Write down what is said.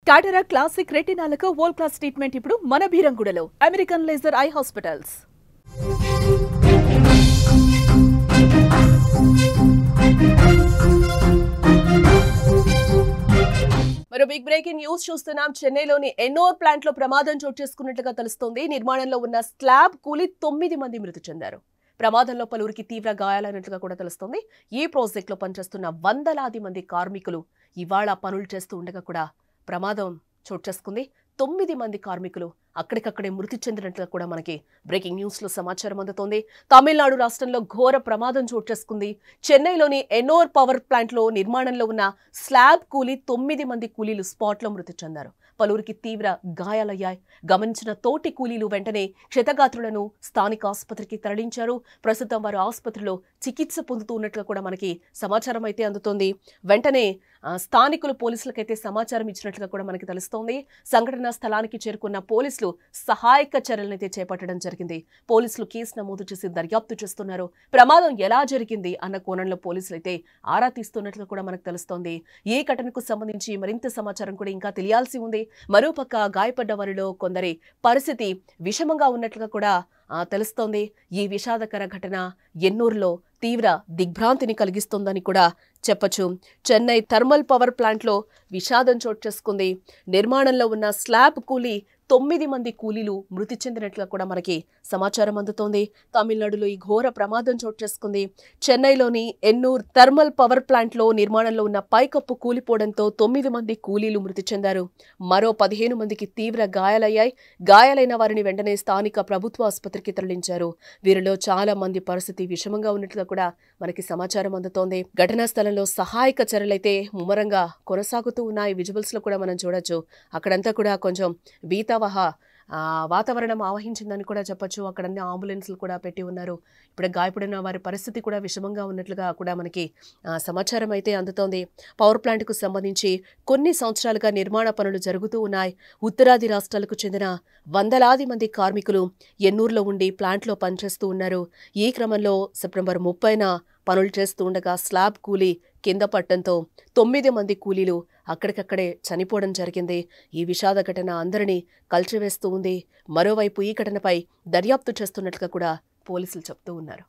Cataract classic రెటినాలకు world class treatment ఇప్పుడు మన బీరంగూడలో అమెరికన్ లేజర్ ఐ హాస్పిటల్స్. మరో బిగ్ బ్రేకింగ్ న్యూస్ చూస్తున్నాం. చెన్నైలోని ఎన్నోర్ ప్లాంట్ లో ప్రమాదం చోటు చేసుకున్నట్లుగా తెలుస్తోంది. నిర్మాణంలో ఉన్న స్లాబ్ కూలి 9 మంది మృతి చెందారు. ప్రమాదంలో పలువురికి తీవ్ర గాయాలైనట్లుగా కూడా తెలుస్తోంది. ఈ ప్రాజెక్ట్ లో పనిచేస్తున్న వందలాది మంది కార్మికులు ఇవాళ పనులు చేస్తూ ఉండగా కూడా ప్రమాదం చోటు చేసుకుంది. 9 మంది కార్మికులు అక్కడికక్కడే మృతి చెందినట్లుగా కూడా మనకి బ్రేకింగ్ న్యూస్ లో సమాచారం అందుతోంది. తమిళనాడు రాష్ట్రంలో ఘోర ప్రమాదం చోటు చేసుకుంది. చెన్నైలోని ఎన్నోర్ పవర్ ప్లాంట్ లో నిర్మాణంలో ఉన్న స్లాబ్ కూలి 9 మంది కూలీలు స్పాట్ లో మృతి చెందారు. పలువురికి తీవ్ర గాయాలయ్యాయి. గమనించిన తోటి కూలీలు వెంటనే క్షతగాత్రులను స్థానిక ఆసుపత్రికి తరలించారు. ప్రస్తుతం వారు ఆసుపత్రిలో చికిత్స పొందుతూ ఉన్నట్లుగా కూడా మనకి సమాచారం అయితే అందుతోంది. వెంటనే స్థానికులు పోలీసులకైతే సమాచారం ఇచ్చినట్లుగా కూడా మనకి తెలుస్తోంది. సంఘటనా స్థలానికి చేరుకున్న పోలీసులు సహాయక చర్యలనైతే చేపట్టడం జరిగింది. పోలీసులు కేసు నమోదు చేసి దర్యాప్తు చేస్తున్నారు. ప్రమాదం ఎలా జరిగింది అన్న కోణంలో పోలీసులు అయితే ఆరా తీస్తున్నట్లుగా కూడా మనకు తెలుస్తోంది. ఈ ఘటనకు సంబంధించి మరింత సమాచారం కూడా ఇంకా తెలియాల్సి ఉంది. మరోపక్క గాయపడ్డ వారిలో కొందరి పరిస్థితి విషమంగా ఉన్నట్లుగా కూడా తెలుస్తోంది. ఈ విషాదకర ఘటన ఎన్నూరులో తీవ్ర దిగ్భ్రాంతిని కలిగిస్తోందని కూడా చెప్పొచ్చు. చెన్నై థర్మల్ పవర్ ప్లాంట్లో విషాదం చోటు చేసుకుంది. నిర్మాణంలో ఉన్న స్లాబ్ కూలీ 9 మంది కూలీలు మృతి చెందినట్లుగా కూడా మనకి సమాచారం అందుతోంది. తమిళనాడులో ఈ ఘోర ప్రమాదం చోటు చేసుకుంది. చెన్నైలోని ఎన్నూర్ థర్మల్ పవర్ ప్లాంట్లో నిర్మాణంలో ఉన్న పైకప్పు కూలిపోవడంతో 9 మంది కూలీలు మృతి చెందారు. మరో 15 మందికి తీవ్ర గాయాలయ్యాయి. గాయాలైన వారిని వెంటనే స్థానిక ప్రభుత్వ ఆసుపత్రికి తరలించారు. వీరిలో చాలా మంది పరిస్థితి విషమంగా ఉన్నట్లుగా కూడా మనకి సమాచారం అందుతోంది. ఘటనా స్థలంలో సహాయక చర్యలైతే ముమ్మరంగా కొనసాగుతూ ఉన్నాయి. విజువల్స్ లో కూడా మనం చూడొచ్చు. అక్కడంతా కూడా కొంచెం వాతావరణం ఆవహించిందని కూడా చెప్పొచ్చు. అక్కడ అన్ని అంబులెన్స్లు కూడా పెట్టి ఉన్నారు. ఇప్పుడు గాయపడిన వారి పరిస్థితి కూడా విషమంగా ఉన్నట్లుగా కూడా మనకి సమాచారం అయితే అందుతోంది. పవర్ ప్లాంట్కు సంబంధించి కొన్ని సంవత్సరాలుగా నిర్మాణ పనులు జరుగుతూ ఉన్నాయి. ఉత్తరాది రాష్ట్రాలకు చెందిన వందలాది మంది కార్మికులు ఎన్నూరులో ఉండి ప్లాంట్లో పనిచేస్తూ ఉన్నారు. ఈ క్రమంలో సెప్టెంబర్ 30న పనులు చేస్తూ ఉండగా స్లాబ్ కూలీ కింద పట్టడంతో 9 మంది కూలీలు అక్కడికక్కడే చనిపోవడం జరిగింది. ఈ విషాద ఘటన అందరినీ కలిచివేస్తూ ఉంది. మరోవైపు ఈ ఘటనపై దర్యాప్తు చేస్తున్నట్లుగా కూడా పోలీసులు చెప్తూ ఉన్నారు.